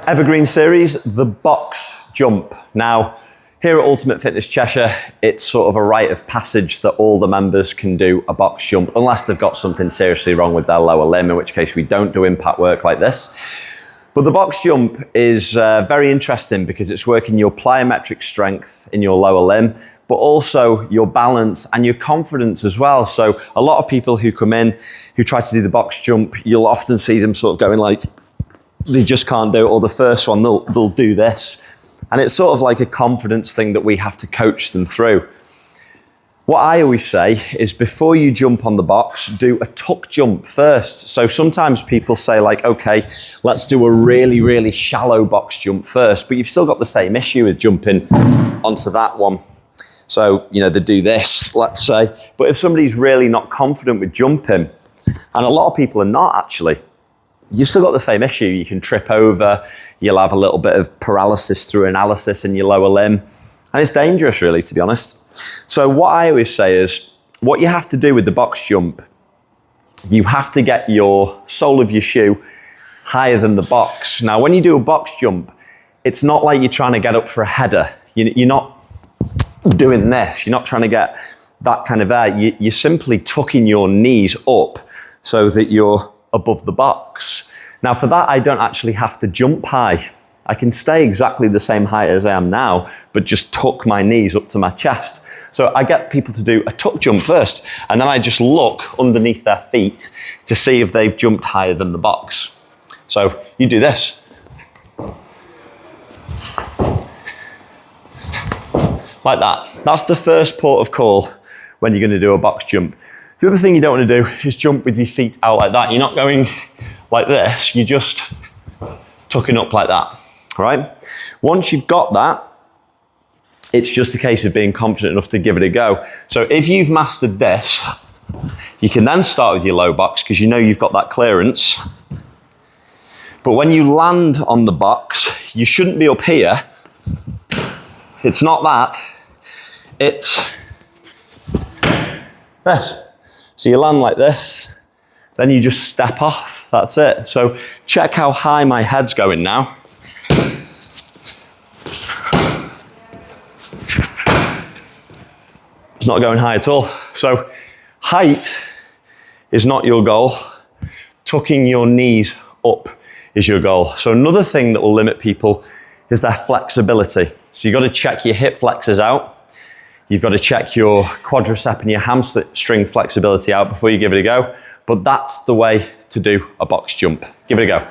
Evergreen series, the box jump. Now, here at Ultimate Fitness Cheshire, it's sort of a rite of passage that all the members can do a box jump, unless they've got something seriously wrong with their lower limb, in which case we don't do impact work like this. But the box jump is very interesting because it's working your plyometric strength in your lower limb, but also your balance and your confidence as well. So a lot of people who come in, who try to do the box jump, you'll often see them sort of going like, they just can't do it, or the first one, they'll do this. And it's sort of like a confidence thing that we have to coach them through. What I always say is before you jump on the box, do a tuck jump first. So sometimes people say like, okay, let's do a really, really shallow box jump first, but you've still got the same issue with jumping onto that one. So, you know, they do this, let's say, but if somebody's really not confident with jumping, and a lot of people are not actually, you've still got the same issue. You can trip over, you'll have a little bit of paralysis through analysis in your lower limb. And it's dangerous really, to be honest. So what I always say is, what you have to do with the box jump, you have to get your sole of your shoe higher than the box. Now, when you do a box jump, it's not like you're trying to get up for a header. You're not doing this. You're not trying to get that kind of air. You're simply tucking your knees up so that you're above the box. Now for that, I don't actually have to jump high. I can stay exactly the same height as I am now, but just tuck my knees up to my chest. So I get people to do a tuck jump first, and then I just look underneath their feet to see if they've jumped higher than the box. So you do this. Like that. That's the first port of call when you're going to do a box jump. The other thing you don't want to do is jump with your feet out like that. You're not going like this, you're just tucking up like that, right? Once you've got that, it's just a case of being confident enough to give it a go. So if you've mastered this, you can then start with your low box because you know you've got that clearance. But when you land on the box, you shouldn't be up here. It's not that, it's this. So you land like this, then you just step off, that's it. So check how high my head's going now. It's not going high at all. So height is not your goal. Tucking your knees up is your goal. So another thing that will limit people is their flexibility. So you've got to check your hip flexors out. You've got to check your quadricep and your hamstring flexibility out before you give it a go. But that's the way to do a box jump. Give it a go.